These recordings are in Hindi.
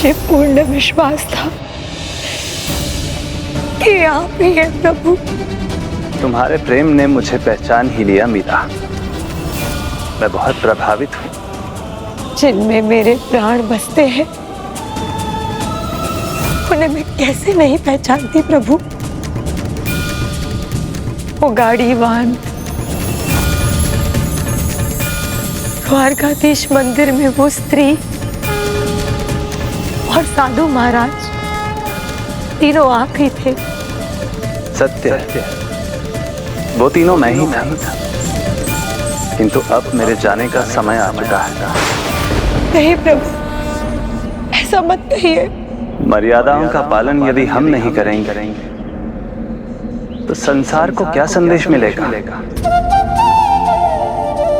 मुझे पूर्ण विश्वास था कि आप ही हैं प्रभु। तुम्हारे प्रेम ने मुझे पहचान ही लिया मीरा। मैं बहुत प्रभावित हूँ। जिनमें मेरे प्राण बसते हैं उन्हें मैं कैसे नहीं पहचानती प्रभु। वो गाड़ीवान, द्वारकाधीश मंदिर में वो स्त्री और साधु महाराज, तीनों आप ही थे। सत्य, वो तीनों मैं ही था। किंतु अब मेरे जाने का समय आ चुका है। नहीं प्रभु, ऐसा मत कहिए। मर्यादाओं का पालन यदि हम नहीं करेंगे तो संसार को क्या संदेश मिलेगा।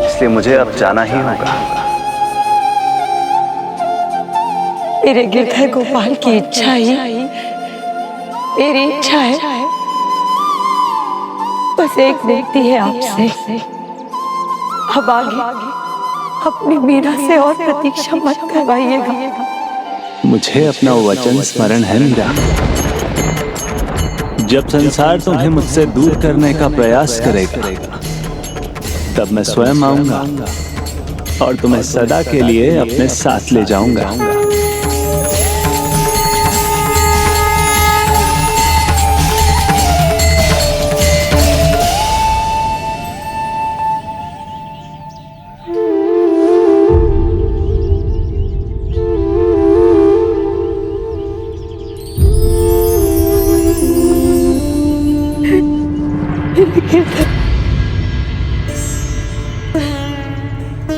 इसलिए मुझे अब जाना ही होगा। मेरे गिरधर गोपाल की इच्छा ही मेरी इच्छा है। बस एक विनती है आपसे, अब आगे अपनी मीरा से और प्रतीक्षा मत करवाइएगा। मुझे अपना वचन स्मरण है मीरा। जब संसार तुम्हें मुझसे दूर करने का प्रयास करेगा तब मैं स्वयं आऊंगा और तुम्हें सदा के लिए अपने साथ ले जाऊंगा।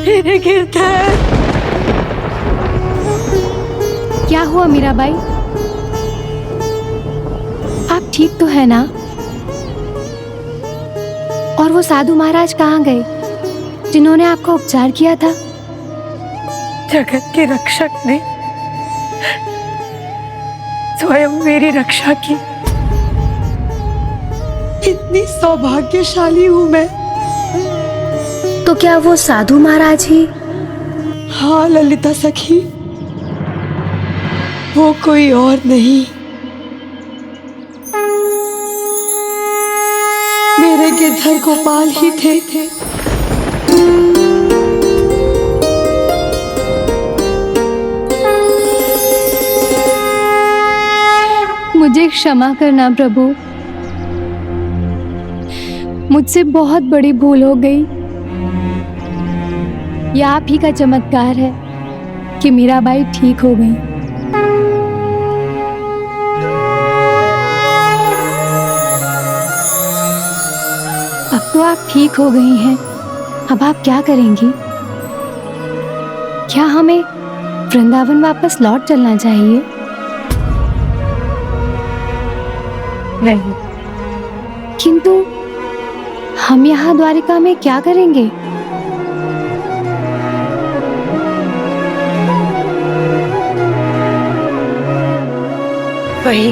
मेरे गिरधर। क्या हुआ मीराबाई? आप ठीक तो है ना? और वो साधु महाराज कहाँ गए जिन्होंने आपका उपचार किया था? जगत के रक्षक ने स्वयं मेरी रक्षा की। इतनी सौभाग्यशाली हूं मैं। तो क्या वो साधु महाराज ही? हाँ ललिता सखी, वो कोई और नहीं, मेरे गिरधर गोपाल ही थे। मुझे क्षमा करना प्रभु, मुझसे बहुत बड़ी भूल हो गई। यह आप ही का चमत्कार है कि मीराबाई ठीक हो गई। अब तो आप ठीक हो गई हैं। अब आप क्या करेंगी? क्या हमें वृंदावन वापस लौट चलना चाहिए? नहीं। किंतु हम यहाँ द्वारिका में क्या करेंगे? वही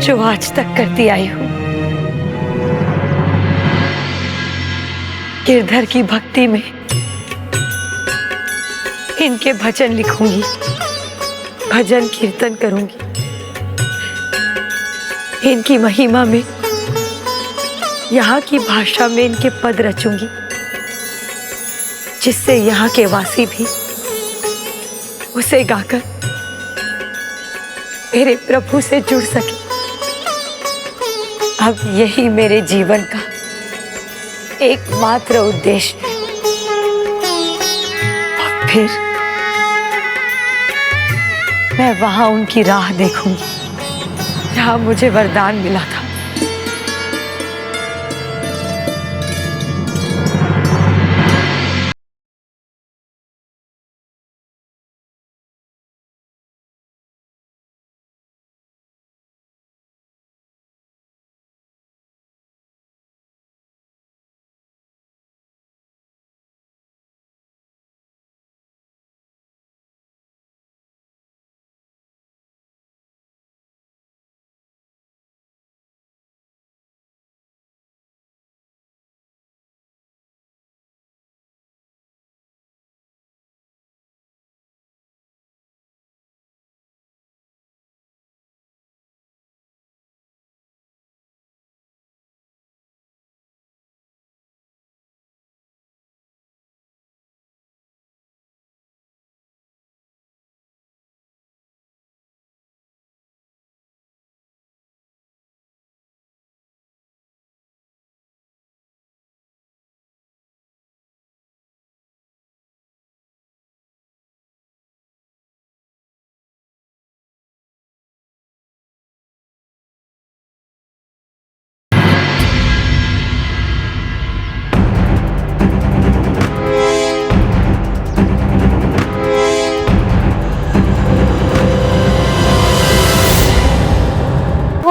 जो आज तक करती आई हूं। गिरधर की भक्ति में इनके भजन लिखूंगी, भजन कीर्तन करूंगी। इनकी महिमा में, यहाँ की भाषा में इनके पद रचूंगी, जिससे यहाँ के वासी भी उसे गाकर मेरे प्रभु से जुड़ सके। अब यही मेरे जीवन का एकमात्र उद्देश्य है। और फिर मैं वहां उनकी राह देखूंगी जहां मुझे वरदान मिला था।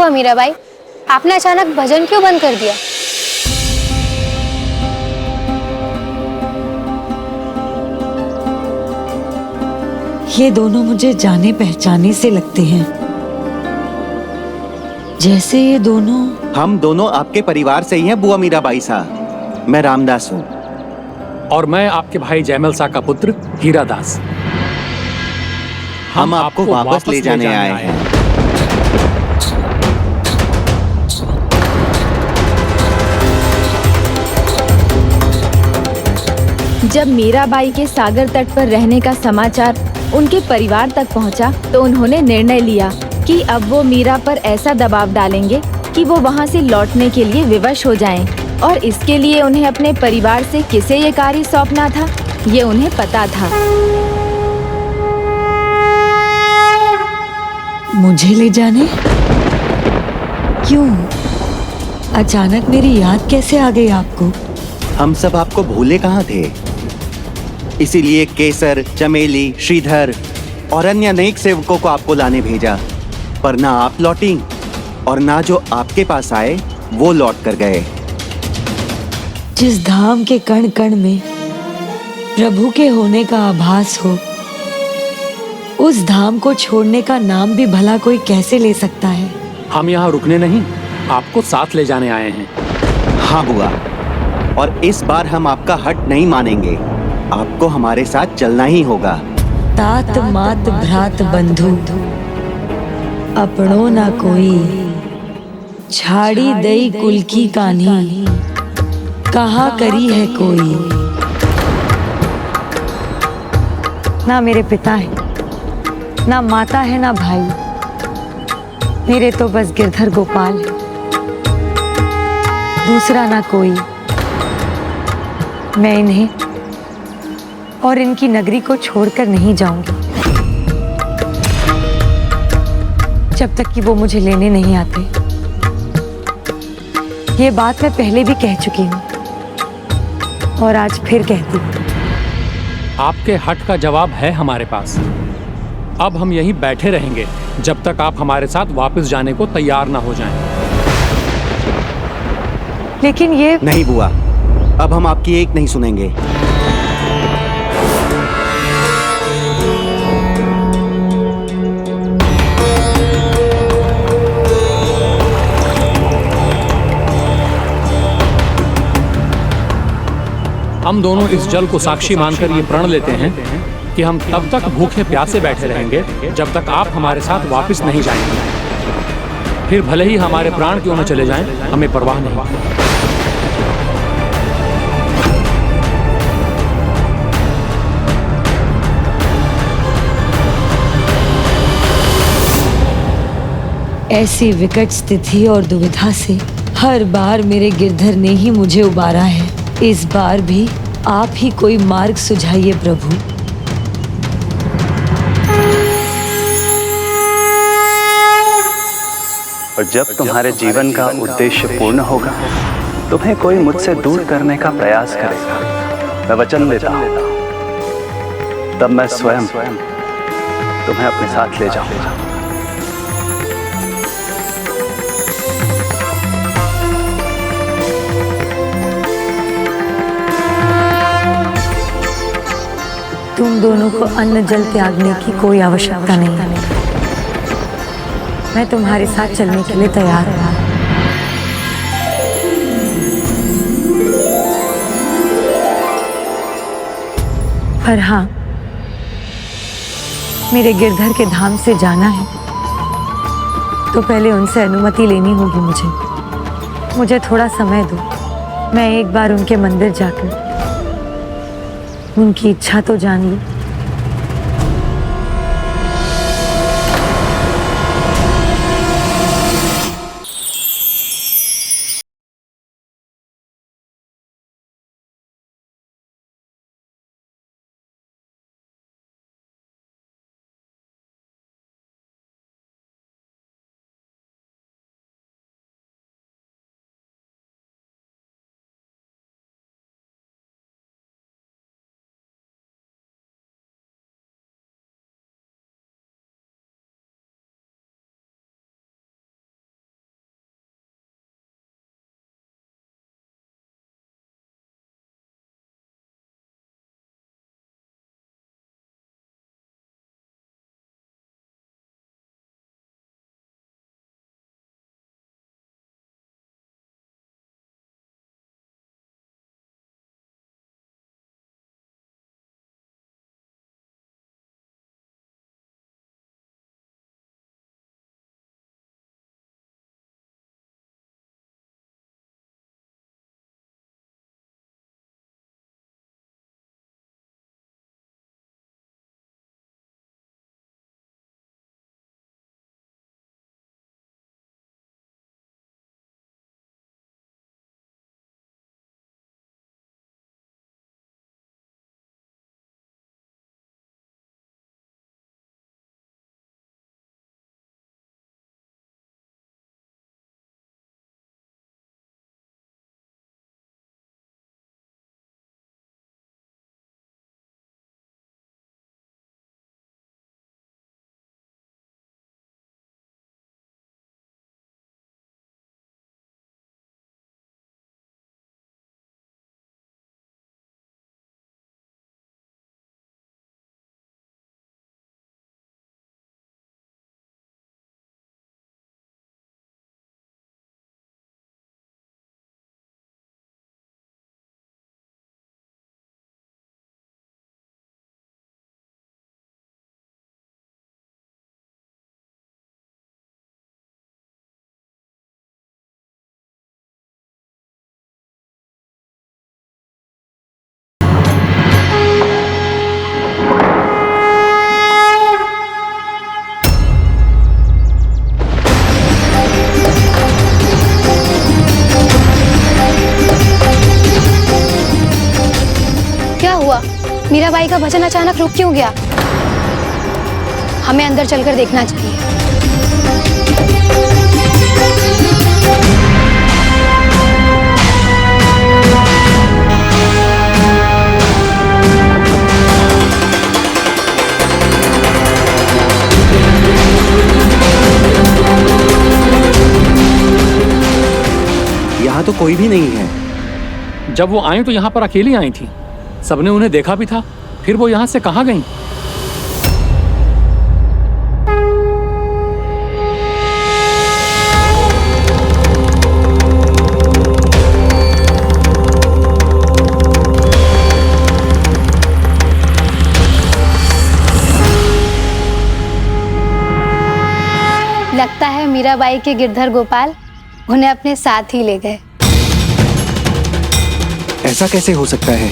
हुआ मीराबाई? आपने अचानक भजन क्यों बंद कर दिया? ये दोनों मुझे जाने पहचाने से लगते हैं, जैसे ये दोनों। हम दोनों आपके परिवार से ही हैं बुआ मीराबाई साहब। मैं रामदास हूँ। और मैं आपके भाई जयमल सा का पुत्र हीरादास। हम आपको वापस ले जाने आए हैं। जब मीराबाई के सागर तट पर रहने का समाचार उनके परिवार तक पहुंचा, तो उन्होंने निर्णय लिया कि अब वो मीरा पर ऐसा दबाव डालेंगे कि वो वहां से लौटने के लिए विवश हो जाएं। और इसके लिए उन्हें अपने परिवार से किसे ये कार्य सौंपना था, ये उन्हें पता था। मुझे ले जाने? क्यों? अचानक मेरी याद कैसे आ गई आपको? हम सब आपको भूले कहाँ थे। इसीलिए केसर, चमेली, श्रीधर और अन्य अनेक सेवकों को आपको लाने भेजा, पर ना आप लौटी और ना जो आपके पास आए वो लौट कर गए। जिस धाम के कण कण में प्रभु के होने का आभास हो, उस धाम को छोड़ने का नाम भी भला कोई कैसे ले सकता है? हम यहाँ रुकने नहीं, आपको साथ ले जाने आए हैं। हाँ बुआ, और इस बार हम आपका हट नहीं मानेंगे। आपको हमारे साथ चलना ही होगा। तात मात भ्रात बंधु अपनों ना कोई, छाड़ी दई कुल की कान्ही कहाँ करी है कोई। ना मेरे पिता है, ना माता है, ना भाई, मेरे तो बस गिरधर गोपाल है, दूसरा ना कोई। मैं इन्हें और इनकी नगरी को छोड़कर नहीं जाऊंगी जब तक कि वो मुझे लेने नहीं आते। ये बात मैं पहले भी कह चुकी हूँ और आज फिर कहती हूँ। आपके हट का जवाब है हमारे पास। अब हम यहीं बैठे रहेंगे जब तक आप हमारे साथ वापस जाने को तैयार ना हो जाएं। लेकिन ये नहीं बुआ, अब हम आपकी एक नहीं सुनेंगे। हम दोनों इस जल को साक्षी मानकर ये प्रण लेते हैं कि हम तब तक भूखे प्यासे बैठे रहेंगे जब तक आप हमारे साथ वापस नहीं जाएंगे। फिर भले ही हमारे प्राण क्यों न चले जाएं, हमें परवाह नहीं। ऐसी विकट स्थिति और दुविधा से हर बार मेरे गिरधर ने ही मुझे उबारा है। इस बार भी आप ही कोई मार्ग सुझाइए प्रभु। और जब तुम्हारे जीवन का उद्देश्य पूर्ण होगा, तुम्हें कोई मुझसे दूर करने का प्रयास करेगा, मैं वचन देता हूं, तब मैं स्वयं तुम्हें अपने साथ ले जाऊंगा। तुम दोनों को अन्न जल त्यागने की कोई आवश्यकता नहीं है। मैं तुम्हारे साथ चलने के लिए तैयार हूँ। पर हाँ, मेरे गिरधर के धाम से जाना है तो पहले उनसे अनुमति लेनी होगी मुझे थोड़ा समय दो। मैं एक बार उनके मंदिर जाकर उनकी इच्छा तो जान लूं। मीराबाई का भजन अचानक रुक क्यों गया? हमें अंदर चलकर देखना चाहिए। यहाँ तो कोई भी नहीं है। जब वो आई तो यहाँ पर अकेली आई थी, सबने उन्हें देखा भी था। फिर वो यहाँ से कहाँ गईं? लगता है मीराबाई के गिरधर गोपाल उन्हें अपने साथ ही ले गए। ऐसा कैसे हो सकता है?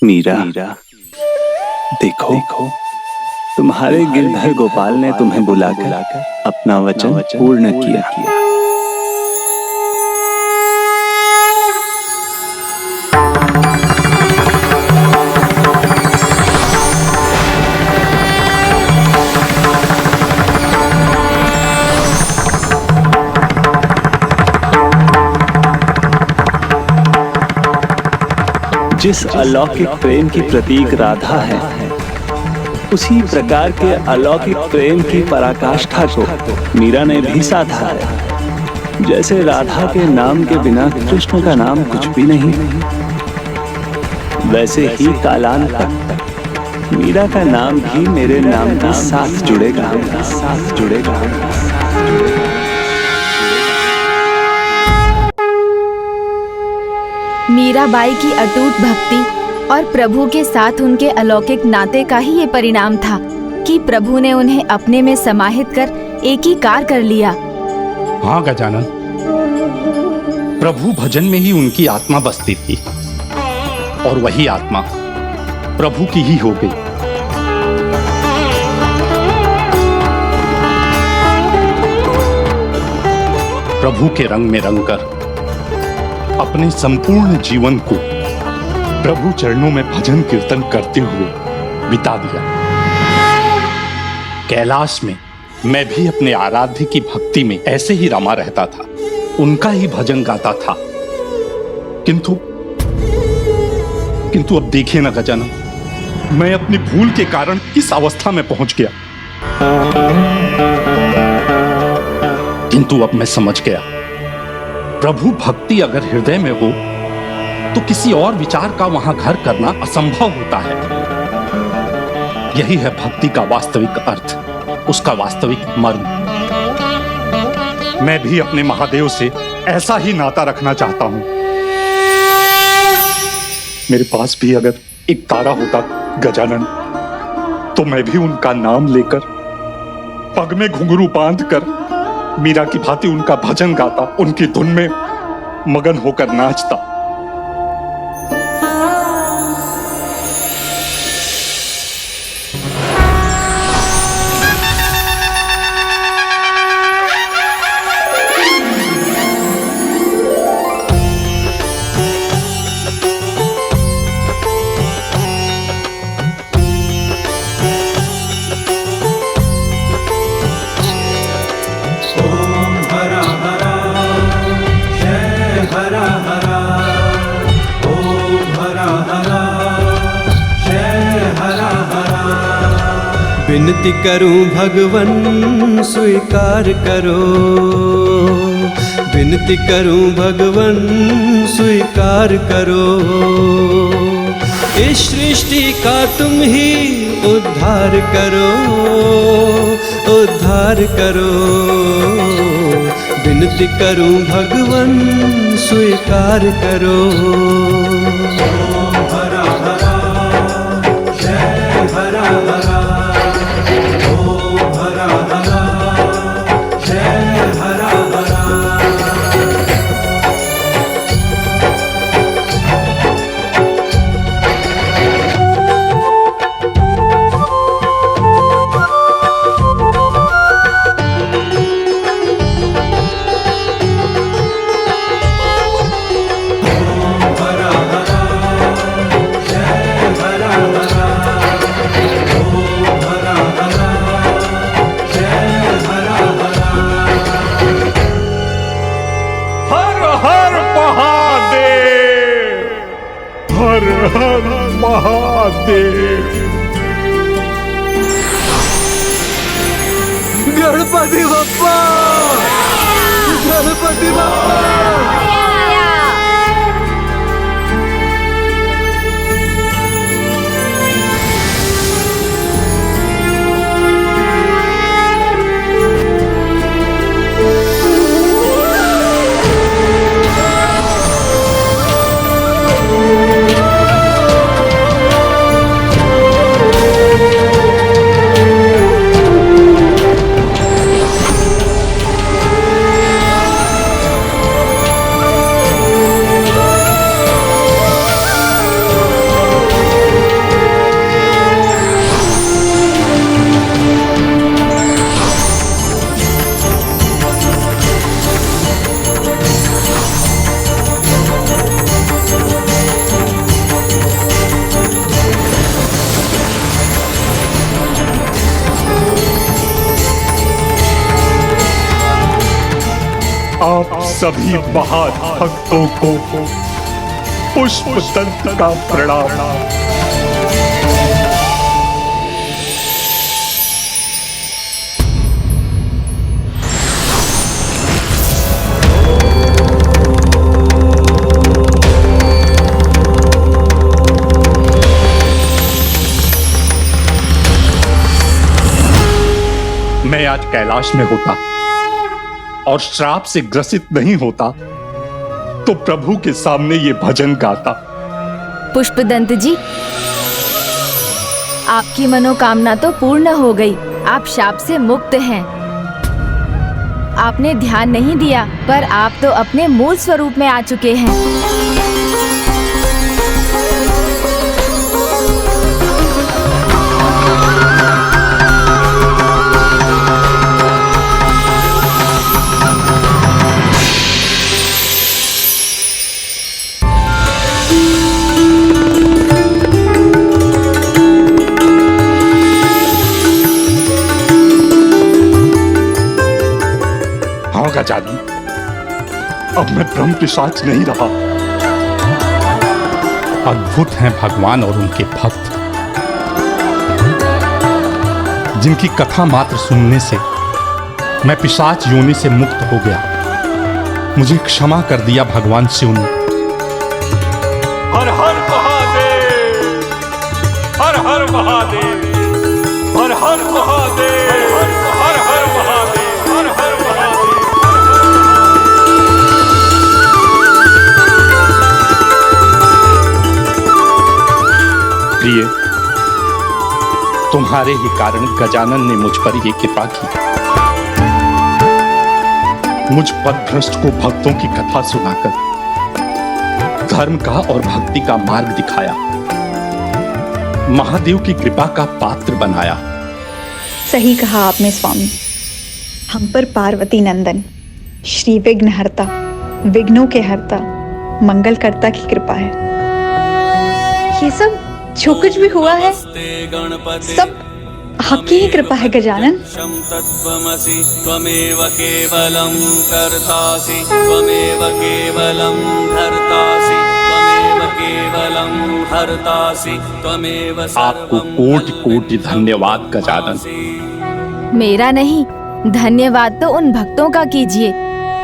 मीरा, देखो तुम्हारे गिरधर गोपाल ने तुम्हें बुलाकर अपना वचन पूर्ण किया। जिस अलौकिक प्रेम की प्रतीक राधा है, उसी प्रकार के अलौकिक प्रेम की पराकाष्ठा को मीरा ने भी साधा है। जैसे राधा के नाम के बिना कृष्ण का नाम कुछ भी नहीं, वैसे ही कालांत तक मीरा का नाम भी मेरे नाम के साथ जुड़ेगा, साथ जुड़ेगा। मीराबाई की अटूट भक्ति और प्रभु के साथ उनके अलौकिक नाते का ही ये परिणाम था कि प्रभु ने उन्हें अपने में समाहित कर एक ही कार कर लिया। हाँ गजानन, प्रभु भजन में ही उनकी आत्मा बसती थी और वही आत्मा प्रभु की ही हो गई। प्रभु के रंग में रंगकर अपने संपूर्ण जीवन को प्रभु चरणों में भजन कीर्तन करते हुए बिता दिया। कैलाश में मैं भी अपने आराध्य की भक्ति में ऐसे ही रमा रहता था, उनका ही भजन गाता था। किंतु अब देखिए ना गजानन, मैं अपनी भूल के कारण किस अवस्था में पहुंच गया। किंतु अब मैं समझ गया, प्रभु भक्ति अगर हृदय में हो तो किसी और विचार का वहां घर करना असंभव होता है। यही है भक्ति का वास्तविक अर्थ, उसका वास्तविक मर्म। मैं भी अपने महादेव से ऐसा ही नाता रखना चाहता हूं। मेरे पास भी अगर एक तारा होता गजानन, तो मैं भी उनका नाम लेकर पग में घुंघरू बांधकर मीरा की भांति उनका भजन गाता, उनकी धुन में मगन होकर नाचता। विनती करूं भगवन स्वीकार करो, विनती करूं भगवन स्वीकार करो। इस सृष्टि का तुम ही उद्धार करो, उद्धार करो। विनती करूं भगवन स्वीकार करो। हरा हरा जय हरा हरा, महादेव। गणपति बप्पा, गणपति बप्पा। सभी बहादुर भक्तों को पुष्पदंत का प्रणाम। मैं आज कैलाश में होता और श्राप से ग्रसित नहीं होता तो प्रभु के सामने ये भजन गाता। पुष्पदंत जी, आपकी मनोकामना तो पूर्ण हो गई। आप शाप से मुक्त हैं। आपने ध्यान नहीं दिया, पर आप तो अपने मूल स्वरूप में आ चुके हैं। गजानन, अब मैं ब्रह्म पिशाच नहीं रहा। अद्भुत हैं भगवान और उनके भक्त, जिनकी कथा मात्र सुनने से मैं पिशाच योनि से मुक्त हो गया। मुझे क्षमा कर दिया भगवान शिव ने। हर हर महादेव, हर हर महादेव, हर हर महादेव, हर हर महादेव, हर हर महादेव। प्रिय, तुम्हारे ही कारण गजानन ने मुझ पर यह कृपा की। मुझ पथभ्रष्ट को भक्तों की कथा सुनाकर धर्म का और भक्ति का मार्ग दिखाया, महादेव की कृपा का पात्र बनाया। सही कहा आपने स्वामी। हम पर पार्वती नंदन श्री विघ्नहर्ता, विघ्नों के हर्ता, मंगलकर्ता की कृपा है। ये सब जो कुछ भी हुआ है सब आपकी ही कृपा है गजानन। तत्त्वमसि त्वमेव केवलं कर्तासि, त्वमेव केवलं धर्तासि, त्वमेव केवलं हर्तासि, त्वमेव। आपको कोटि कोटि धन्यवाद गजानन। मेरा नहीं, धन्यवाद तो उन भक्तों का कीजिए,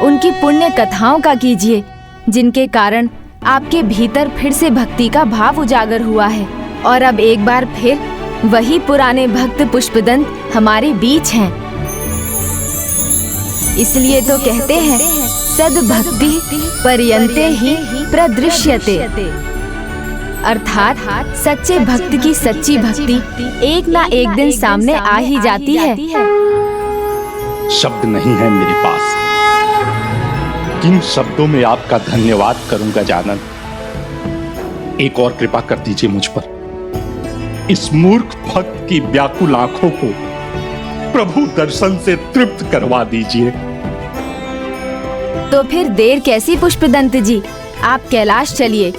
उनकी पुण्य कथाओं का कीजिए, जिनके कारण आपके भीतर फिर से भक्ति का भाव उजागर हुआ है। और अब एक बार फिर वही पुराने भक्त पुष्पदंत हमारे बीच हैं। इसलिए तो कहते हैं सद्भक्ति पर्यन्ते ही प्रदृश्यते, अर्थात सच्चे भक्त की सच्ची भक्ति एक ना एक दिन सामने आ ही जाती है। शब्द नहीं है मेरे पास, किन शब्दों में आपका धन्यवाद करूं गजानन। एक और कृपा कर दीजिए मुझ पर। इस मूर्ख भक्त की व्याकुल आंखों को प्रभु दर्शन से तृप्त करवा दीजिए। तो फिर देर कैसी पुष्पदंत जी, आप कैलाश चलिए।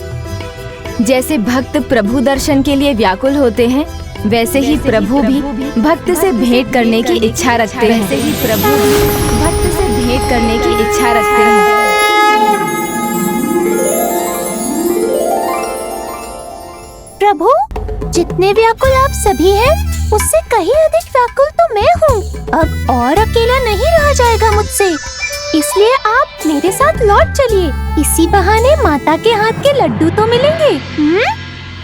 जैसे भक्त प्रभु दर्शन के लिए व्याकुल होते हैं, वैसे ही प्रभु भी भक्त से भेंट करने की इच्छा रखते हैं। प्रभु, जितने व्याकुल आप सभी हैं, उससे कहीं अधिक व्याकुल तो मैं हूँ। अब और अकेला नहीं रहा जाएगा मुझसे, इसलिए आप मेरे साथ लौट चलिए। इसी बहाने माता के हाथ के लड्डू तो मिलेंगे।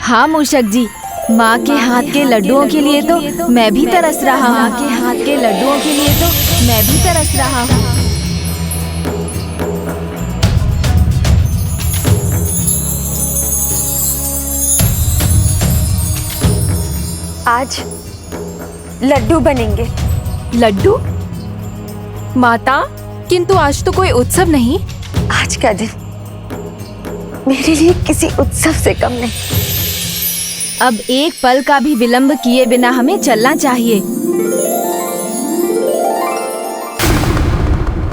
हाँ मूषक जी, माँ के हाथ के लड्डुओं के लिए तो मैं भी तरस रहा हूँ। माँ के हाथ के लड्डुओं के लिए तो मैं भी तरस रहा हूँ। आज लड्डू बनेंगे। लड्डू? माता, किंतु आज तो कोई उत्सव नहीं। आज का दिन मेरे लिए किसी उत्सव से कम नहीं। अब एक पल का भी विलंब किए बिना हमें चलना चाहिए।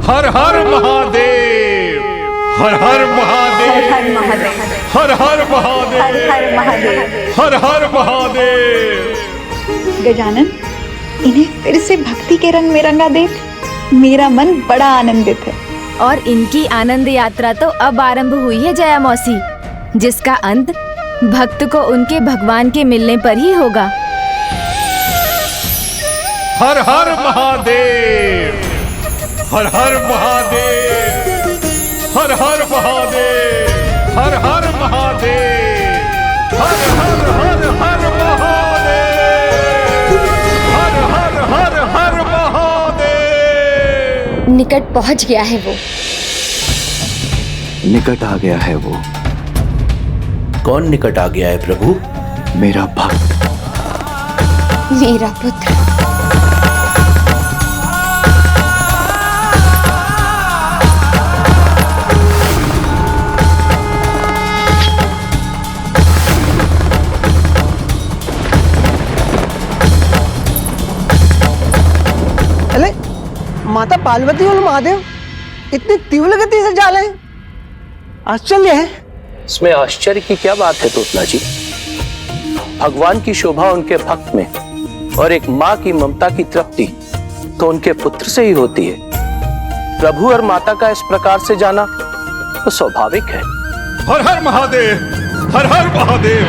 हर हर महादेव, हर हर महादेव, हर हर महादेव, हर हर महादेव, हर हर महादेव, हर हर महादेव। गजानन, इन्हें फिर से भक्ति के रंग में रंगा देख मेरा मन बड़ा आनंदित है। और इनकी आनंद यात्रा तो अब आरंभ हुई है जया मौसी, जिसका अंत भक्त को उनके भगवान के मिलने पर ही होगा। हर हर महादेव, हर हर महादेव, हर हर महादेव, हर हर महादेव, हर हर हर हर महादेव, हर हर हर हर महादेव। निकट पहुंच गया है वो। निकट आ गया है वो। कौन निकट आ गया है प्रभु? मेरा भक्त, मेरा पुत्र। अरे माता पार्वती और महादेव इतनी तीव्र गति से जा रहे हैं, आश्चर्य है। इसमें आश्चर्य की क्या बात है तोतला जी? भगवान की शोभा उनके भक्त में और एक माँ की ममता की तृप्ति तो उनके पुत्र से ही होती है। प्रभु और माता का इस प्रकार से जाना तो स्वाभाविक है। हर हर महादेव, हर हर महादेव।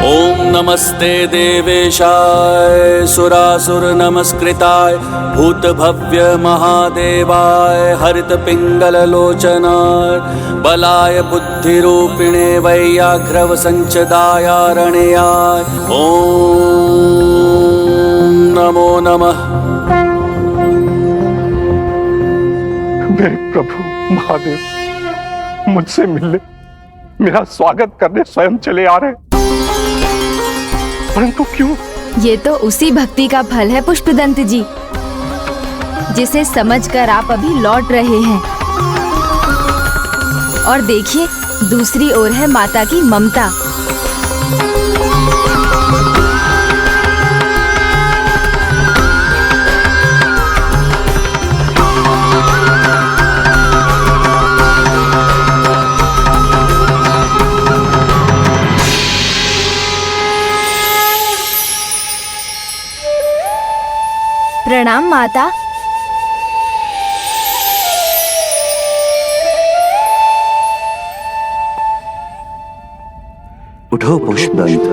ओम नमस्ते देवेशाय सुरासुर नमस्कृताय भूत भव्य महादेवाय हरित पिंगल लोचनाय बलाय बुद्धिरूपिणे वैयाघ्रव संचदायारण्याय ओम नमो नमः। मेरे प्रभु महादेव मुझसे मिलने, मेरा स्वागत करने स्वयं चले आ रहे, परंतु क्यों? ये तो उसी भक्ति का फल है पुष्पदंत जी, जिसे समझकर आप अभी लौट रहे हैं। और देखिए, दूसरी ओर है माता की ममता। प्रणाम माता। उठो पुष्पदंत।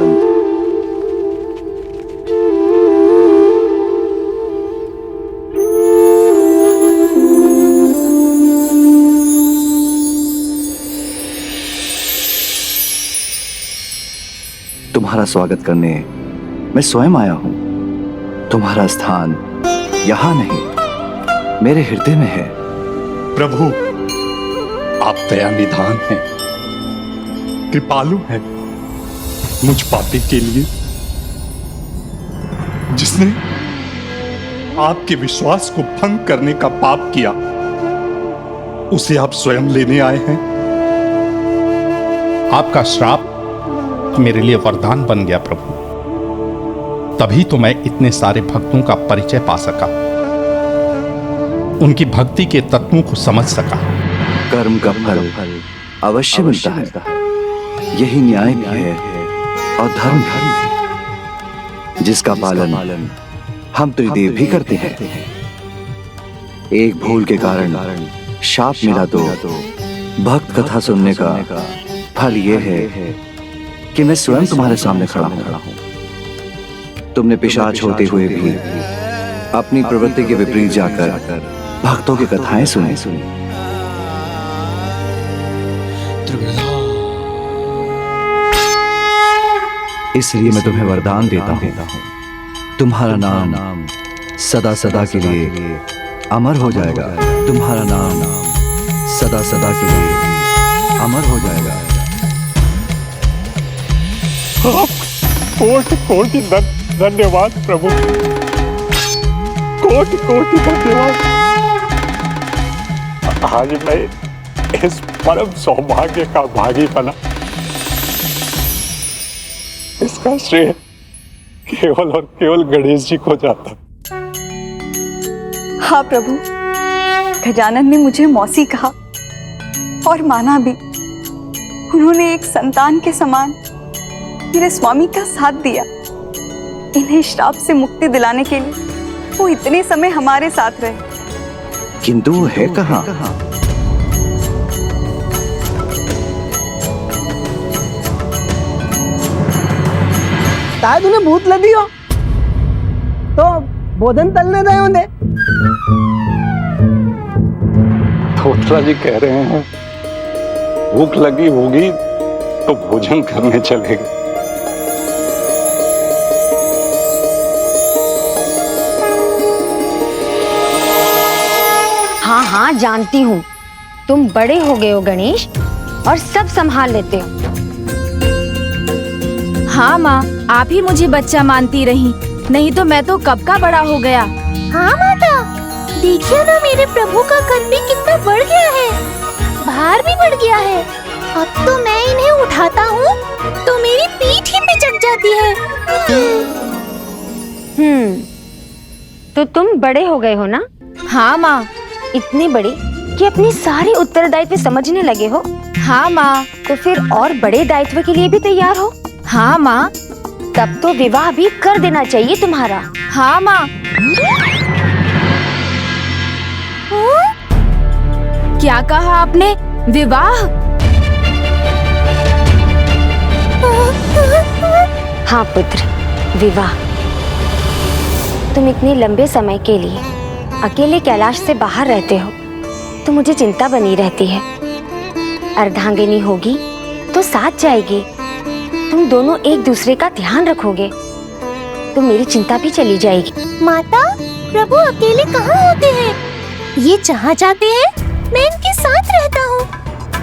तुम्हारा स्वागत करने मैं स्वयं आया हूं। तुम्हारा स्थान यहाँ नहीं, मेरे हृदय में है। प्रभु आप दया निधान हैं, कृपालु हैं मुझ पापी के लिए, जिसने आपके विश्वास को भंग करने का पाप किया, उसे आप स्वयं लेने आए हैं। आपका श्राप मेरे लिए वरदान बन गया प्रभु, तभी तो मैं इतने सारे भक्तों का परिचय पा सका, उनकी भक्ति के तत्वों को समझ सका। कर्म का फल अवश्य मिलता है, यही न्याय भी है और धर्म भी, जिसका पालन हम त्रिदेव भी करते हैं। एक भूल के कारण शाप मिला तो भक्त कथा सुनने का फल यह है कि मैं स्वयं तुम्हारे सामने खड़ा हूं। तुमने पिशाच होते हुए भी अपनी प्रवृत्ति के विपरीत जाकर भक्तों की कथाएं सुनी। इसलिए मैं तुम्हें वरदान देता हूं, तुम्हारा नाम सदा सदा के लिए अमर हो जाएगा। तुम्हारा नाम सदा सदा के लिए अमर हो जाएगा। कोटि कोटि धन्यवाद प्रभु, कोटि कोटि धन्यवाद। आज मैं इस परम सौभाग्य का भागी बना, इसका श्रेय केवल और केवल गणेश जी को जाता। हाँ प्रभु, गजानन ने मुझे मौसी कहा और माना भी। उन्होंने एक संतान के समान मेरे स्वामी का साथ दिया। इन्हें श्राप से मुक्ति दिलाने के लिए वो इतने समय हमारे साथ रहे। किंतु वो है कहाँ? शायद उन्हें भूत लगी हो तो भोजन तलने दे उन्हें। धोत्रा जी कह रहे हैं भूख लगी होगी तो भोजन करने चले गए। हाँ हाँ जानती हूँ, तुम बड़े हो गए हो गणेश और सब संभाल लेते हो। हाँ माँ, आप ही मुझे बच्चा मानती रही, नहीं तो मैं तो कब का बड़ा हो गया। हाँ माता, देखिए ना मेरे प्रभु का कद भी कितना बढ़ गया है, भार भी बढ़ गया है। अब तो मैं इन्हें उठाता हूँ तो मेरी पीठ ही पिचक जाती है। तो तुम बड़े हो गए हो ना? हाँ माँ। इतनी बड़ी कि अपनी सारी उत्तरदायित्व समझने लगे हो? हाँ माँ। तो फिर और बड़े दायित्व के लिए भी तैयार हो? हाँ माँ। तब तो विवाह भी कर देना चाहिए तुम्हारा। हाँ माँ। क्या कहा आपने? विवाह? हाँ पुत्र, विवाह। तुम इतने लंबे समय के लिए अकेले कैलाश से बाहर रहते हो तो मुझे चिंता बनी रहती है। अर्धांगिनी होगी तो साथ जाएगी, तुम दोनों एक दूसरे का ध्यान रखोगे तो मेरी चिंता भी चली जाएगी। माता, प्रभु अकेले कहाँ होते हैं? ये जहाँ जाते हैं मैं इनके साथ रहता हूँ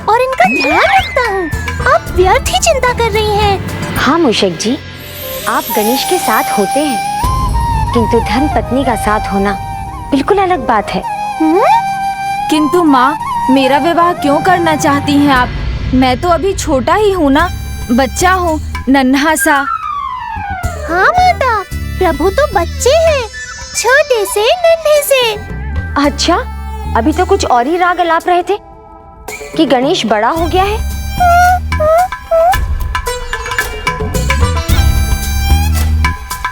और इनका ध्यान रखता हूँ। आप व्यर्थ ही चिंता कर रही हैं। हाँ मूषक जी, आप गणेश के साथ होते हैं, किंतु धर्म पत्नी का साथ होना बिल्कुल अलग बात है। किंतु माँ, मेरा विवाह क्यों करना चाहती हैं आप? मैं तो अभी छोटा ही हूँ ना, बच्चा हूँ, नन्हा सा। हाँ माता, प्रभु तो बच्चे हैं, छोटे से नन्हे से। अच्छा, अभी तो कुछ और ही राग अलाप रहे थे कि गणेश बड़ा हो गया है।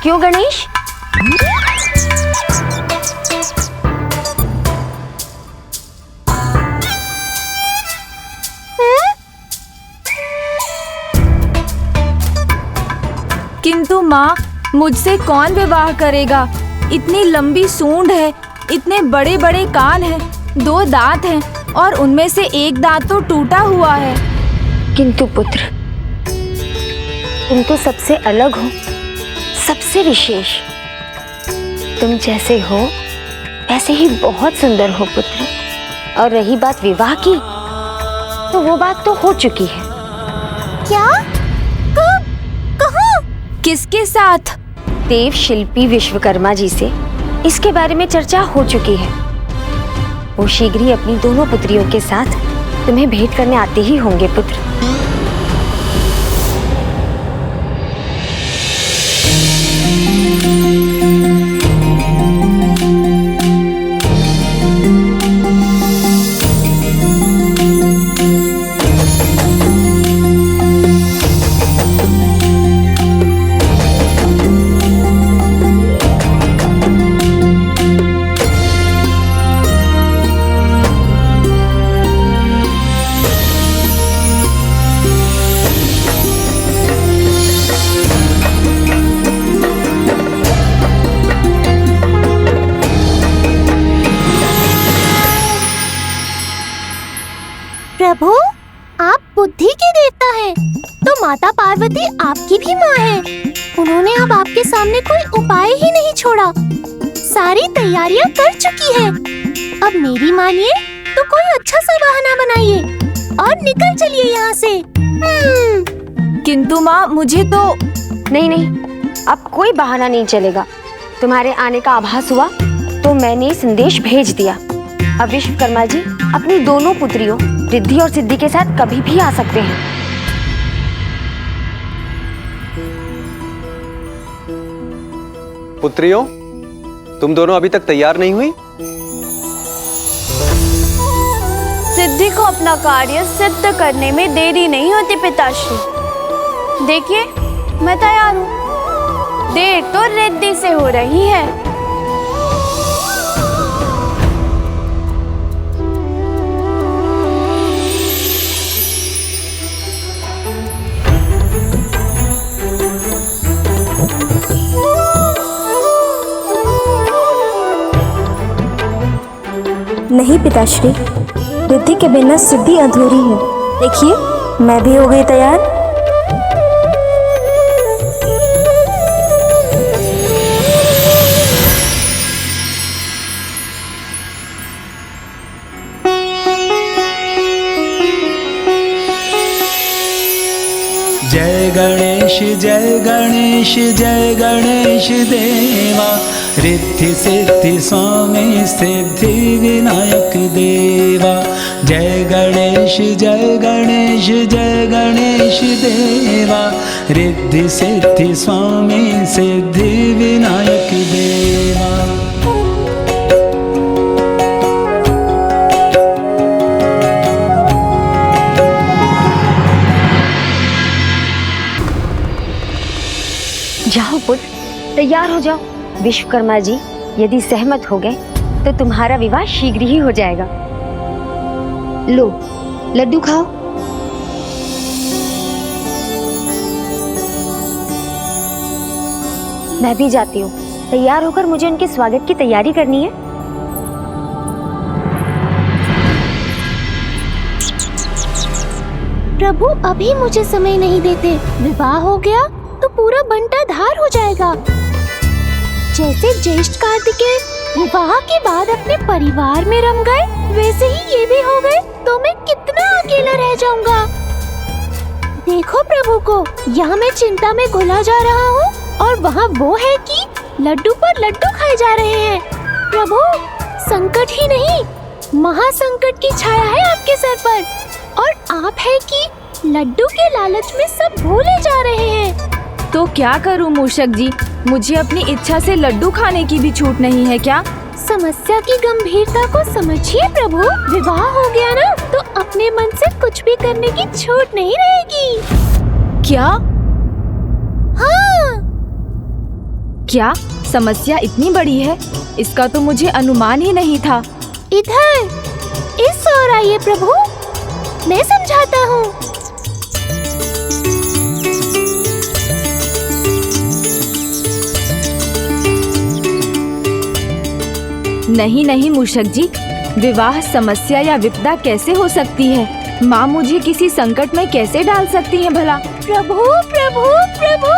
क्यों गणेश? किंतु माँ, मुझसे कौन विवाह करेगा? इतनी लंबी सूंड है, इतने बड़े बड़े कान हैं, 2 दांत हैं और उनमें से एक दांत तो टूटा हुआ है। किंतु पुत्र, तुम तो सबसे अलग हो, सबसे विशेष। तुम जैसे हो वैसे ही बहुत सुंदर हो पुत्र। और रही बात विवाह की, तो वो बात तो हो चुकी है। क्या? कब? कहाँ? किसके साथ? देव शिल्पी विश्वकर्मा जी से इसके बारे में चर्चा हो चुकी है। वो शीघ्र ही अपनी दोनों पुत्रियों के साथ तुम्हें भेंट करने आते ही होंगे पुत्र। प्रभु, आप बुद्धि के देवता हैं, तो माता पार्वती आपकी भी माँ है। उन्होंने अब आपके सामने कोई उपाय ही नहीं छोड़ा, सारी तैयारियां कर चुकी है। अब मेरी मानिए तो कोई अच्छा सा बहाना बनाइए और निकल चलिए यहाँ से। किंतु माँ, मुझे तो नहीं, अब कोई बहाना नहीं चलेगा। तुम्हारे आने का आभास हुआ तो मैंने संदेश भेज दिया। अब विश्वकर्मा जी अपनी दोनों पुत्रियों रिद्धि और सिद्धि के साथ कभी भी आ सकते हैं। पुत्रियों, तुम दोनों अभी तक तैयार नहीं हुई? सिद्धि को अपना कार्य सिद्ध करने में देरी नहीं होती पिताश्री। देखिए, मैं तैयार हूँ। देर तो रिद्धि से हो रही है। नहीं पिताश्री, रिद्धि के बिना सिद्धि अधूरी है। देखिए, मैं भी हो गई तैयार। जय गणेश जय गणेश जय गणेश देवा, रिद्धि सिद्धि स्वामी सिद्धि विनायक देवा। जय गणेश जय गणेश जय गणेश देवा, रिद्धि सिद्धि स्वामी सिद्धि विनायक देवा। जाओ पुत्र, तैयार हो जाओ। विश्वकर्मा जी यदि सहमत हो गए तो तुम्हारा विवाह शीघ्र ही हो जाएगा। लो, लड्डू खाओ। मैं भी जाती हूँ। तैयार होकर मुझे उनके स्वागत की तैयारी करनी है। प्रभु अभी मुझे समय नहीं देते। विवाह हो गया तो पूरा बंटा धार हो जाएगा। जैसे ज्येष्ठ कार्तिकेय विवाह के बाद अपने परिवार में रम गए, वैसे ही ये भी हो गए तो मैं कितना अकेला रह जाऊंगा। देखो प्रभु को, यहाँ मैं चिंता में घुला जा रहा हूँ और वहाँ वो है कि लड्डू पर लड्डू खाए जा रहे हैं। प्रभु, संकट ही नहीं, महासंकट की छाया है आपके सर पर, और आप है कि लड्डू के लालच में सब भूले जा रहे हैं। तो क्या करूं मूषक जी, मुझे अपनी इच्छा से लड्डू खाने की भी छूट नहीं है क्या? समस्या की गंभीरता को समझिए प्रभु। विवाह हो गया ना तो अपने मन से कुछ भी करने की छूट नहीं रहेगी। क्या? हाँ। क्या समस्या इतनी बड़ी है? इसका तो मुझे अनुमान ही नहीं था। इधर इस ओर आइए प्रभु, मैं समझाता हूँ। नहीं नहीं मूषक जी, विवाह समस्या या विपदा कैसे हो सकती है? माँ मुझे किसी संकट में कैसे डाल सकती हैं भला? प्रभु प्रभु प्रभु,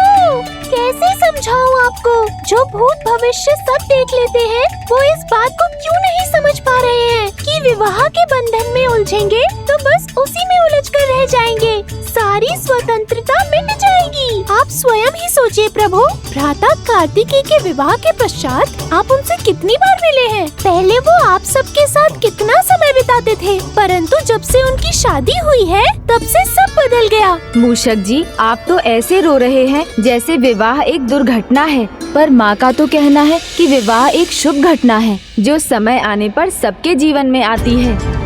कैसे समझाऊं आपको? जो भूत भविष्य सब देख लेते हैं, वो इस बात को क्यों नहीं समझ पा रहे हैं कि विवाह के बंधन में उलझेंगे तो बस उसी में उलझ कर रह जाएंगे, सारी स्वतंत्रता मिट जाएगी। आप स्वयं ही सोचिए प्रभु, भ्राता कार्तिकेय के विवाह के पश्चात आप उनसे कितनी बार मिले हैं? पहले वो आप सबके साथ कितना समय बिताते थे, परंतु जब से उनकी शादी हुई है तब से सब बदल गया। मूषक जी, आप तो ऐसे रो रहे हैं जैसे विवाह एक दुर्घटना है, पर माँ का तो कहना है कि विवाह एक शुभ घटना है जो समय आने पर सबके जीवन में आती है।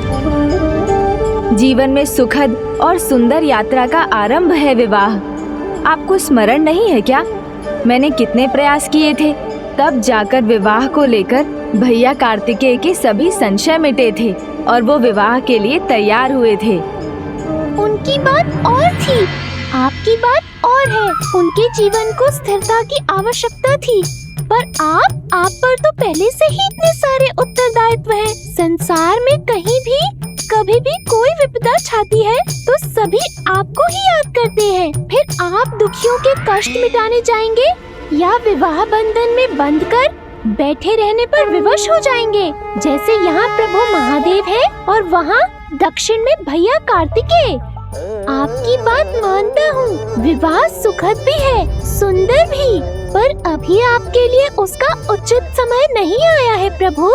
जीवन में सुखद और सुंदर यात्रा का आरंभ है विवाह। आपको स्मरण नहीं है क्या? मैंने कितने प्रयास किए थे, तब जाकर विवाह को लेकर भैया कार्तिकेय के सभी संशय मिटे थे और वो विवाह के लिए तैयार हुए थे। उनकी बात और थी, आपकी बात और है। उनके जीवन को स्थिरता की आवश्यकता थी, पर आप पर तो पहले से ही इतने सारे उत्तरदायित्व हैं। संसार में कहीं भी कभी भी कोई विपदा छाती है तो सभी आपको ही याद करते हैं। फिर आप दुखियों के कष्ट मिटाने जाएंगे या विवाह बंधन में बंध कर बैठे रहने पर विवश हो जाएंगे? जैसे यहाँ प्रभु महादेव है और वहाँ दक्षिण में भैया कार्तिकेय। आपकी बात मानता हूँ, विवाह सुखद भी है, सुंदर भी, पर अभी आपके लिए उसका उचित समय नहीं आया है प्रभु।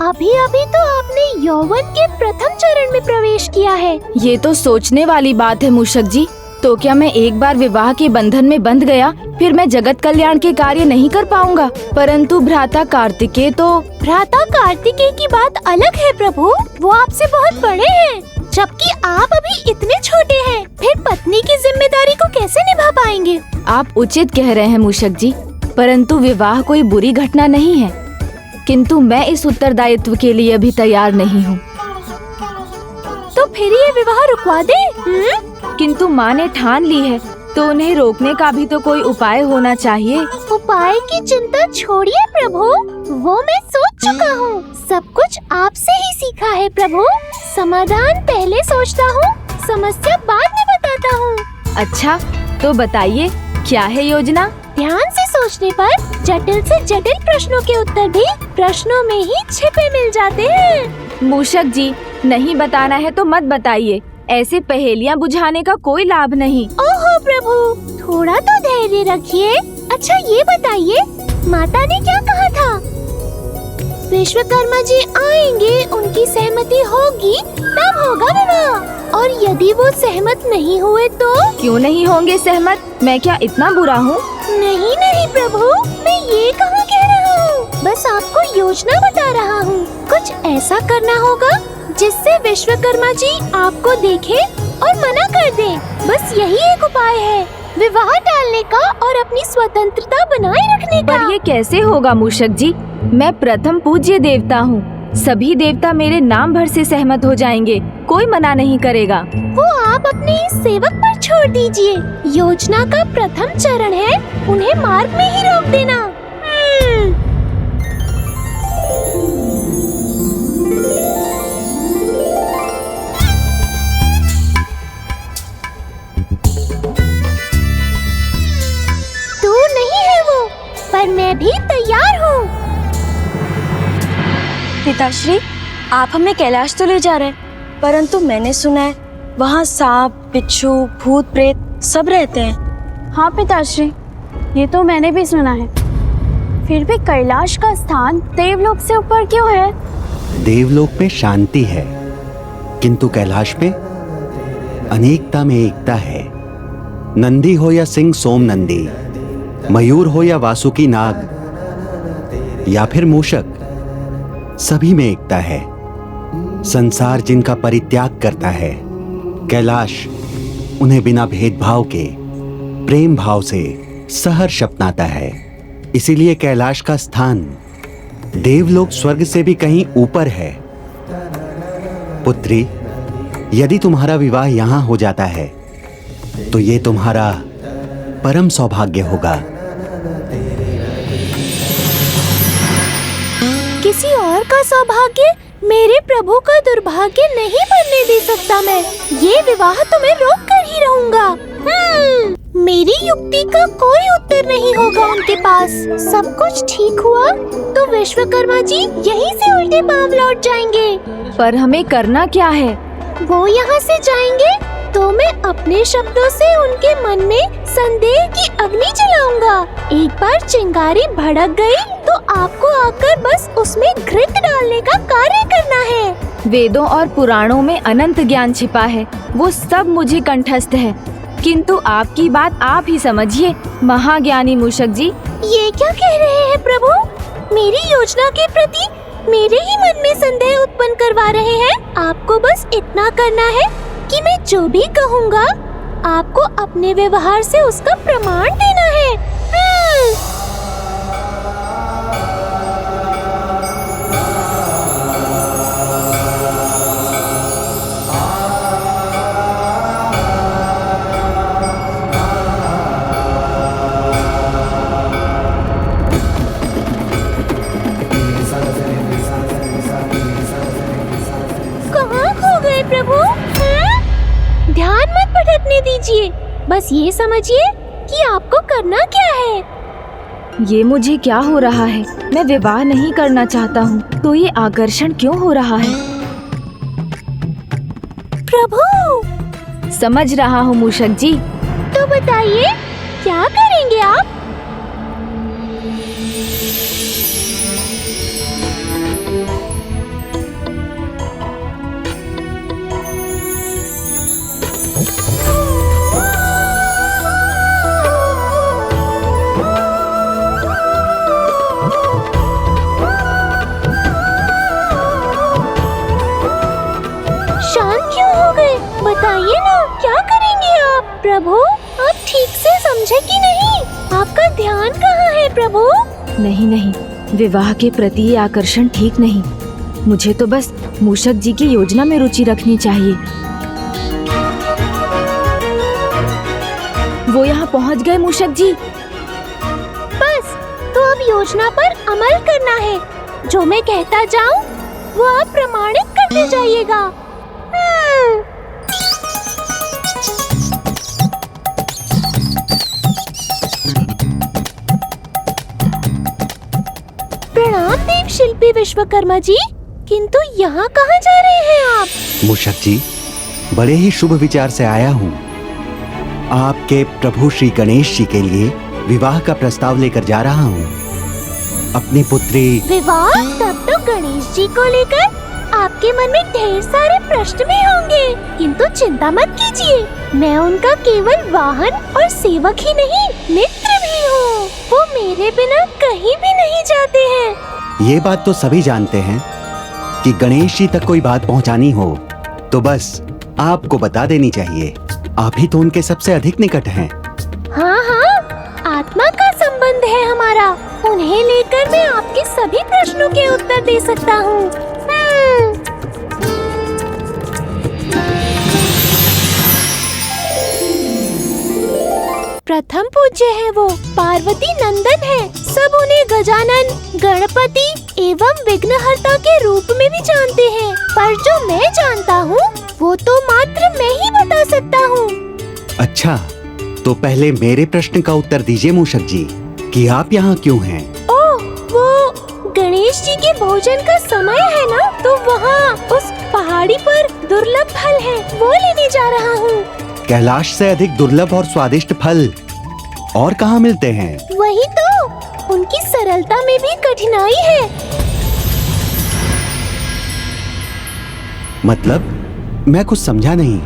अभी अभी तो आपने यौवन के प्रथम चरण में प्रवेश किया है। ये तो सोचने वाली बात है मूषक जी। तो क्या मैं एक बार विवाह के बंधन में बंध गया फिर मैं जगत कल्याण के कार्य नहीं कर पाऊंगा? परंतु भ्राता कार्तिकेय तो... भ्राता कार्तिकेय की बात अलग है प्रभु, वो आपसे बहुत बड़े हैं। जबकि आप अभी इतने छोटे हैं, फिर पत्नी की जिम्मेदारी को कैसे निभा पाएंगे? आप उचित कह रहे हैं मूषक जी, परंतु विवाह कोई बुरी घटना नहीं है। किंतु मैं इस उत्तरदायित्व के लिए अभी तैयार नहीं हूँ। तो फिर ये विवाह रुकवा दे? किंतु माँ ने ठान ली है, तो उन्हें रोकने का भी तो कोई उपाय होना चाहिए। उपाय की चिंता छोड़िए प्रभु, वो मैं सोच चुका हूँ। सब कुछ आपसे ही सीखा है प्रभु। समाधान पहले सोचता हूँ, समस्या बाद में बताता हूँ। अच्छा, तो बताइए क्या है योजना? ध्यान से सोचने पर जटिल से जटिल प्रश्नों के उत्तर भी प्रश्नों में ही छिपे मिल जाते हैं। मूषक जी, नहीं बताना है तो मत बताइए। ऐसे पहेलियाँ बुझाने का कोई लाभ नहीं। ओहो प्रभु, थोड़ा तो धैर्य रखिए। अच्छा ये बताइए, माता ने क्या कहा था? विश्वकर्मा जी आएंगे, उनकी सहमति होगी तब होगा विवाह। और यदि वो सहमत नहीं हुए तो? क्यों नहीं होंगे सहमत? मैं क्या इतना बुरा हूँ? नहीं नहीं प्रभु, मैं ये कहाँ कह रहा हूँ, बस आपको योजना बता रहा हूँ। कुछ ऐसा करना होगा जिससे विश्वकर्मा जी आपको देखें और मना कर दें। बस यही एक उपाय है, विवाह टालने का और अपनी स्वतंत्रता बनाए रखने का। पर ये कैसे होगा मूषक जी? मैं प्रथम पूज्य देवता हूँ। सभी देवता मेरे नाम भर से सहमत हो जाएंगे, कोई मना नहीं करेगा। वो आप अपने इस सेवक पर छोड़ दीजिए। योजना का प्रथम चरण है उन्हें मार्ग में ही रोक देना। दूर नहीं है वो, पर मैं भी तैयार हूँ। पिताश्री, आप हमें कैलाश तो ले जा रहे हैं, परंतु मैंने सुना है वहाँ सांप, बिच्छू, भूत प्रेत सब रहते हैं। हाँ पिताश्री, ये तो मैंने भी सुना है। फिर भी कैलाश का स्थान देवलोक से ऊपर क्यों है? देवलोक पे शांति है, किंतु कैलाश पे अनेकता में एकता है। नंदी हो या सिंह सोम नंदी, मयूर हो या वासुकी नाग या फिर मूषक, सभी में एकता है। संसार जिनका परित्याग करता है, कैलाश उन्हें बिना भेदभाव के प्रेम भाव से सहर्ष अपनाता है। इसीलिए कैलाश का स्थान देवलोक स्वर्ग से भी कहीं ऊपर है। पुत्री, यदि तुम्हारा विवाह यहाँ हो जाता है तो ये तुम्हारा परम सौभाग्य होगा। किसी और का सौभाग्य मेरे प्रभु का दुर्भाग्य नहीं बनने दे सकता। मैं ये विवाह तो मैं रोक कर ही रहूंगा। मेरी युक्ति का कोई उत्तर नहीं होगा उनके पास। सब कुछ ठीक हुआ तो विश्वकर्मा जी यहीं से उल्टे पांव लौट जाएंगे। पर हमें करना क्या है? वो यहाँ से जाएंगे तो मैं अपने शब्दों से उनके मन में संदेह की अग्नि जलाऊंगा। एक बार चिंगारी भड़क गई तो आपको आकर बस उसमें घृत डालने का कार्य करना है। वेदों और पुराणों में अनंत ज्ञान छिपा है, वो सब मुझे कंठस्थ है, किंतु आपकी बात आप ही समझिए महाज्ञानी मूषक जी। ये क्या कह रहे हैं प्रभु? मेरी योजना के प्रति मेरे ही मन में संदेह उत्पन्न करवा रहे हैं। आपको बस इतना करना है कि मैं जो भी कहूँगा आपको अपने व्यवहार से उसका प्रमाण देना है। कहाँ खो गए प्रभु? ध्यान मत भटकने दीजिए, बस ये समझिए कि आपको करना क्या है। ये मुझे क्या हो रहा है? मैं विवाह नहीं करना चाहता हूँ, तो ये आकर्षण क्यों हो रहा है? प्रभु, समझ रहा हूँ मूषक जी। तो बताइए क्या करेंगे आप? शांत क्यों हो मुझे कि नहीं? आपका ध्यान कहाँ है प्रभु? नहीं नहीं, विवाह के प्रति ये आकर्षण ठीक नहीं। मुझे तो बस मूषक जी की योजना में रुचि रखनी चाहिए। वो यहाँ पहुँच गए मूषक जी। बस तो अब योजना पर अमल करना है। जो मैं कहता जाऊँ वो आप प्रमाणित करते जाइएगा। प्रणाम देव शिल्पी विश्वकर्मा जी, किंतु यहाँ कहाँ जा रहे हैं आप? मूषक जी, बड़े ही शुभ विचार से आया हूँ। आपके प्रभु श्री गणेश जी के लिए विवाह का प्रस्ताव लेकर जा रहा हूँ। अपनी पुत्री। विवाह? तब तो गणेश जी को लेकर आपके मन में ढेर सारे प्रश्न भी होंगे, किंतु चिंता मत कीजिए, मैं उनका केवल वाहन और सेवक ही नहीं, मित्र भी हूँ। वो मेरे बिना कहीं भी नहीं जाते हैं। ये बात तो सभी जानते हैं कि गणेश जी तक कोई बात पहुँचानी हो तो बस आपको बता देनी चाहिए। आप ही तो उनके सबसे अधिक निकट हैं। हाँ हाँ, आत्मा का संबंध है हमारा। उन्हें लेकर मैं आपके सभी प्रश्नों के उत्तर दे सकता हूँ। प्रथम पूज्य है वो, पार्वती नंदन है। सब उन्हें गजानन, गणपति एवं विघ्नहर्ता के रूप में भी जानते हैं, पर जो मैं जानता हूँ वो तो मात्र मैं ही बता सकता हूँ। अच्छा, तो पहले मेरे प्रश्न का उत्तर दीजिए मूषक जी कि आप यहाँ क्यों हैं? ओह, वो गणेश जी के भोजन का समय है ना, तो वहाँ उस पहाड़ी पर दुर्लभ फल है, वो लेने जा रहा हूँ। कैलाश से अधिक दुर्लभ और स्वादिष्ट फल और कहाँ मिलते हैं? वही तो, उनकी सरलता में भी कठिनाई है। मतलब मैं कुछ समझा नहीं।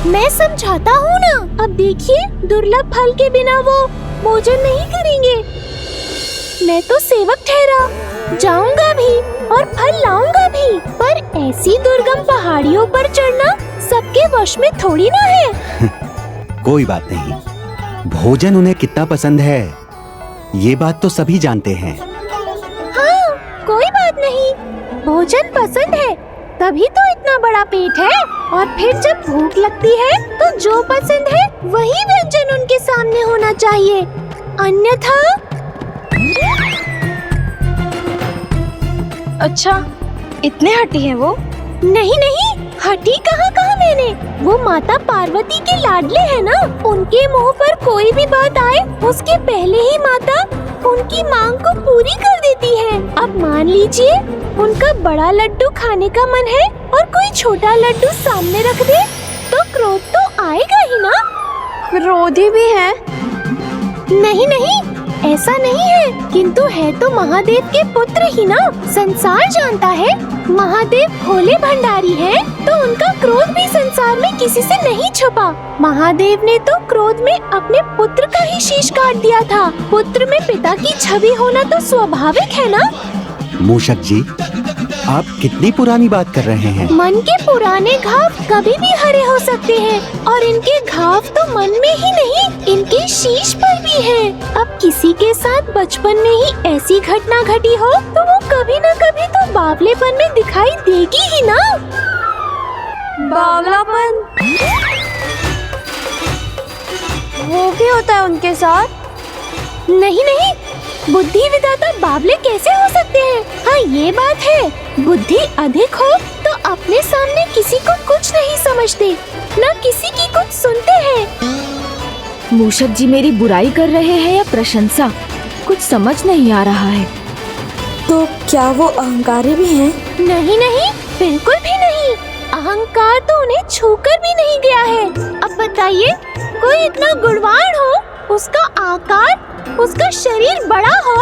मैं समझाता हूँ ना। अब देखिए, दुर्लभ फल के बिना वो भोजन नहीं करेंगे। मैं तो सेवक ठहरा, जाऊंगा भी और फल लाऊंगा भी, पर ऐसी दुर्गम पहाड़ियों पर चढ़ना सबके वश में थोड़ी ना है। कोई बात नहीं, भोजन उन्हें कितना पसंद है ये बात तो सभी जानते हैं। हाँ, कोई बात नहीं, भोजन पसंद है तभी तो इतना बड़ा पेट है, और फिर जब भूख लगती है तो जो पसंद है वही व्यंजन उनके सामने होना चाहिए, अन्यथा। अच्छा, इतने हठी हैं वो? नहीं नहीं, हठी कहाँ कहा मैंने, वो माता पार्वती के लाडले हैं ना। उनके मुंह पर कोई भी बात आए उसके पहले ही माता उनकी मांग को पूरी कर देती है। अब मान लीजिए उनका बड़ा लड्डू खाने का मन है और कोई छोटा लड्डू सामने रख दे तो क्रोध तो आएगा ही ना। क्रोधी भी है? नहीं नहीं, ऐसा नहीं है, किंतु है तो महादेव के पुत्र ही ना। संसार जानता है महादेव भोले भंडारी हैं, तो उनका क्रोध भी संसार में किसी से नहीं छुपा। महादेव ने तो क्रोध में अपने पुत्र का ही शीश काट दिया था। पुत्र में पिता की छवि होना तो स्वाभाविक है ना। मूषक जी, आप कितनी पुरानी बात कर रहे हैं? मन के पुराने घाव कभी भी हरे हो सकते हैं, और इनके घाव तो मन में ही नहीं, इनके शीश पर भी हैं। अब किसी के साथ बचपन में ही ऐसी घटना घटी हो तो वो कभी न कभी तो बावलेपन में दिखाई देगी ही ना। बावलापन? वो भी होता है उनके साथ? नहीं नहीं, बुद्धि विधाता बावले कैसे हो सकते हैं? हाँ, ये बात है, बुद्धि अधिक हो तो अपने सामने किसी को कुछ नहीं समझते, न किसी की कुछ सुनते हैं। मूषक जी मेरी बुराई कर रहे हैं या प्रशंसा, कुछ समझ नहीं आ रहा है। तो क्या वो अहंकारी भी हैं? नहीं नहीं, बिल्कुल भी नहीं। अहंकार तो उन्हें छूकर भी नहीं गया है। अब बताइए, कोई इतना गुणवान हो, उसका आकार, उसका शरीर बड़ा हो,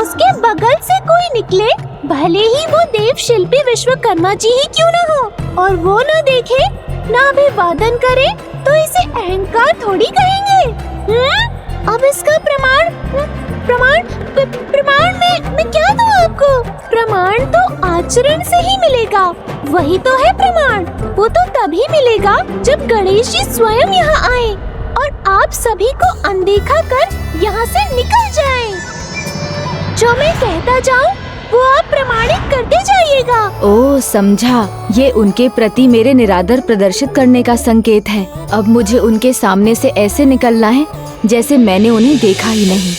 उसके बगल से कोई निकले, भले ही वो देव शिल्पी विश्वकर्मा जी ही क्यों न हो, और वो न देखे, न अभिवादन करे, तो इसे अहंकार थोड़ी कहेंगे। अब इसका प्रमाण मैं क्या दूं आपको? प्रमाण तो आचरण से ही मिलेगा, वही तो है प्रमाण। वो तो तभी मिलेगा जब गणेश जी स्वयं यहाँ आए और आप सभी को अनदेखा कर यहाँ से निकल जाएं। जो मैं कहता जाऊँ वो आप प्रमाणित करते जाइएगा। ओह समझा, ये उनके प्रति मेरे निरादर प्रदर्शित करने का संकेत है। अब मुझे उनके सामने से ऐसे निकलना है जैसे मैंने उन्हें देखा ही नहीं।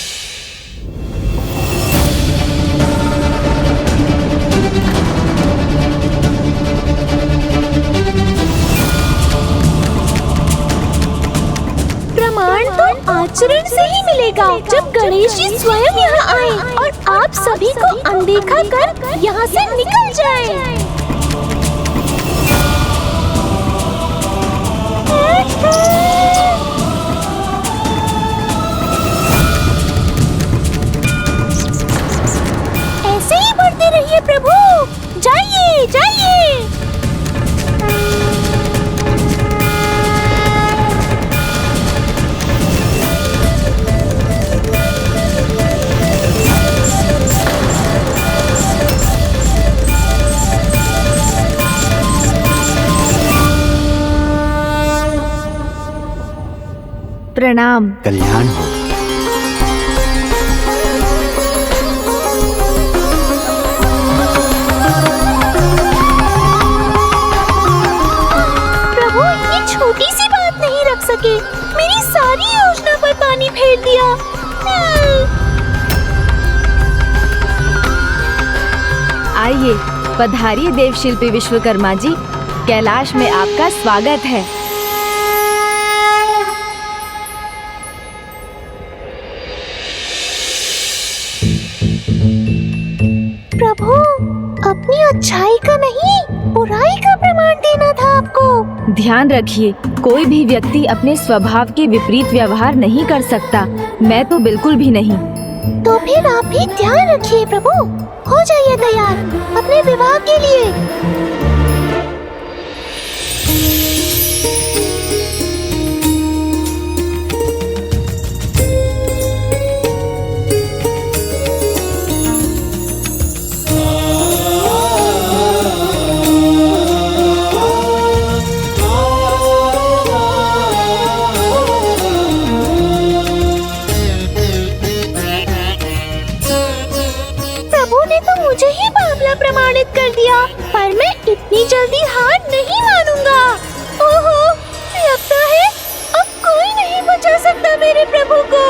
प्रमाण तो आचरण से ही मिलेगा जब गणेश जी स्वयं यहाँ आए और आप सभी को अनदेखा कर यहाँ से निकल जाएं। ऐसे ही बढ़ते रहिए प्रभु, जाइए जाइए। प्रणाम। कल्याण हो। प्रभु इतनी छोटी सी बात नहीं रख सके, मेरी सारी योजना पर पानी फेर दिया। आइए, पधारिए देवशिल्पी विश्वकर्मा जी, कैलाश में आपका स्वागत है। प्रभु अपनी अच्छाई का नहीं बुराई का प्रमाण देना था आपको। ध्यान रखिए, कोई भी व्यक्ति अपने स्वभाव के विपरीत व्यवहार नहीं कर सकता। मैं तो बिल्कुल भी नहीं। तो फिर आप भी ध्यान रखिए प्रभु, हो जाइए तैयार अपने विवाह के लिए। मुझे ही बावला प्रमाणित कर दिया, पर मैं इतनी जल्दी हार नहीं मानूंगा। ओहो, लगता है अब कोई नहीं बचा सकता मेरे प्रभु को।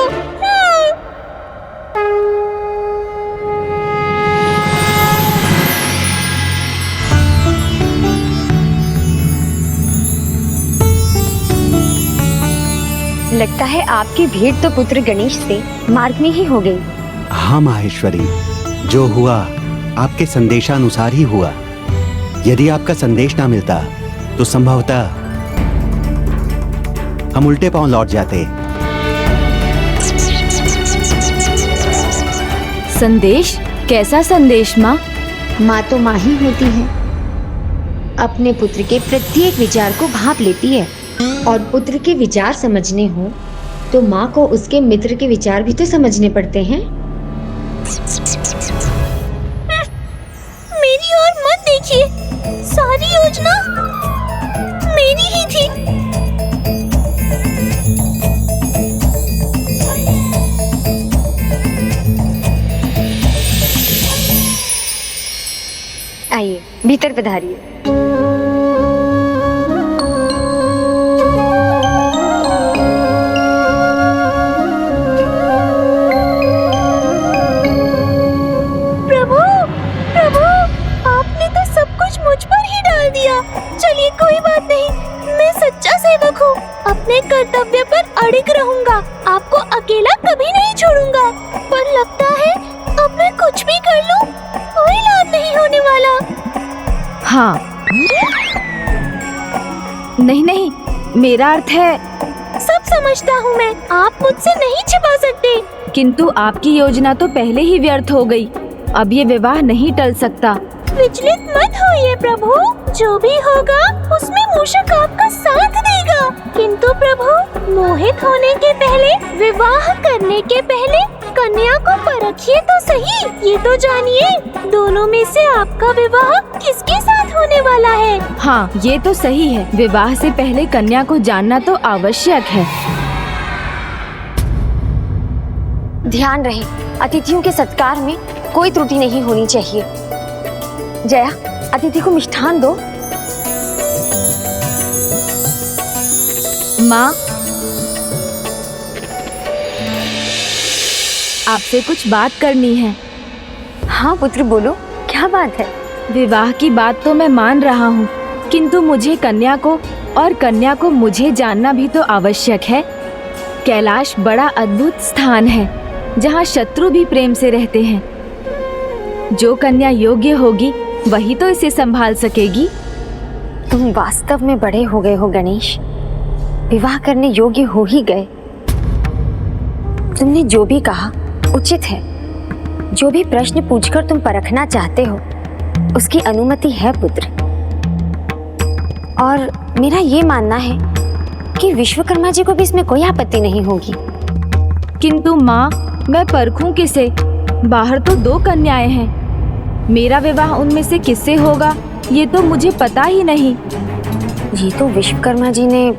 लगता है आपकी भेंट तो पुत्र गणेश से मार्ग में ही हो गई। हाँ माहेश्वरी, जो हुआ आपके संदेशानुसार ही हुआ। यदि आपका संदेश ना मिलता तो संभवतः हम उल्टे पांव लौट जाते। संदेश? कैसा संदेश माँ? माँ तो माँ ही होती है, अपने पुत्र के प्रत्येक विचार को भांप लेती है। और पुत्र के विचार समझने हो तो माँ को उसके मित्र के विचार भी तो समझने पड़ते हैं। मेरी ओर मत देखिए, सारी योजना मेरी ही थी। आइए भीतर पधारिए। मुझ पर ही डाल दिया। चलिए कोई बात नहीं, मैं सच्चा सेवक हूँ, अपने कर्तव्य पर अड़िग रहूंगा, आपको अकेला कभी नहीं छोड़ूंगा। पर लगता है अब मैं कुछ भी कर लूँ कोई लाभ नहीं होने वाला। हाँ, नहीं नहीं, मेरा अर्थ है। सब समझता हूँ मैं, आप मुझसे नहीं छिपा सकते। किंतु आपकी योजना तो पहले ही व्यर्थ हो गई। अब ये विवाह नहीं टल सकता। विचलित मत होइए प्रभु, जो भी होगा उसमें मूषक आपका साथ देगा। किंतु प्रभु, मोहित होने के पहले, विवाह करने के पहले कन्या को परखिए तो सही। ये तो जानिए दोनों में से आपका विवाह किसके साथ होने वाला है। हाँ, ये तो सही है। विवाह से पहले कन्या को जानना तो आवश्यक है। ध्यान रहे, अतिथियों के सत्कार में कोई त्रुटि नहीं होनी चाहिए। जया, अतिथि को मिष्ठान दो। माँ, आपसे कुछ बात करनी है। हाँ पुत्र, बोलो, क्या बात है? विवाह की बात तो मैं मान रहा हूँ, किंतु मुझे कन्या को और कन्या को मुझे जानना भी तो आवश्यक है। कैलाश बड़ा अद्भुत स्थान है, जहाँ शत्रु भी प्रेम से रहते हैं। जो कन्या योग्य होगी वही तो इसे संभाल सकेगी। तुम वास्तव में बड़े हो गए हो गणेश, विवाह करने योग्य हो ही गए। तुमने जो भी कहा उचित है। जो भी प्रश्न पूछकर तुम परखना चाहते हो उसकी अनुमति है पुत्र। और मेरा ये मानना है कि विश्वकर्मा जी को भी इसमें कोई आपत्ति नहीं होगी। किंतु माँ, मैं परखूं किसे? बाहर तो 2 कन्याएं हैं। मेरा विवाह उनमें से किससे होगा ये तो मुझे पता ही नहीं। ये तो विश्वकर्मा जी ने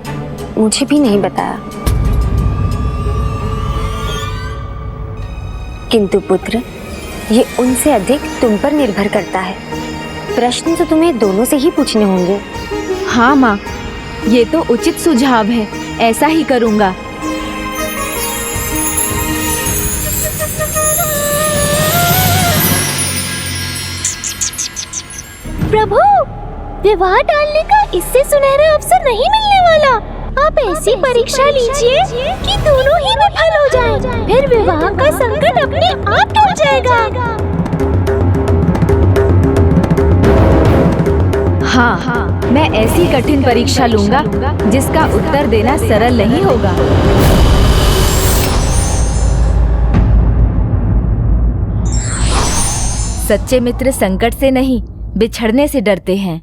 मुझे भी नहीं बताया। किंतु पुत्र, ये उनसे अधिक तुम पर निर्भर करता है। प्रश्न तो तुम्हें दोनों से ही पूछने होंगे। हाँ माँ, ये तो उचित सुझाव है, ऐसा ही करूँगा। प्रभु, विवाह टालने का इससे सुनहरा अवसर नहीं मिलने वाला। आप ऐसी परीक्षा लीजिए कि दोनों ही विफल हो जाएं। फिर विवाह का संकट अपने आप टल जाएगा। हाँ, मैं ऐसी कठिन परीक्षा लूंगा जिसका उत्तर देना सरल नहीं होगा। सच्चे मित्र संकट से नहीं, बिछड़ने से डरते हैं।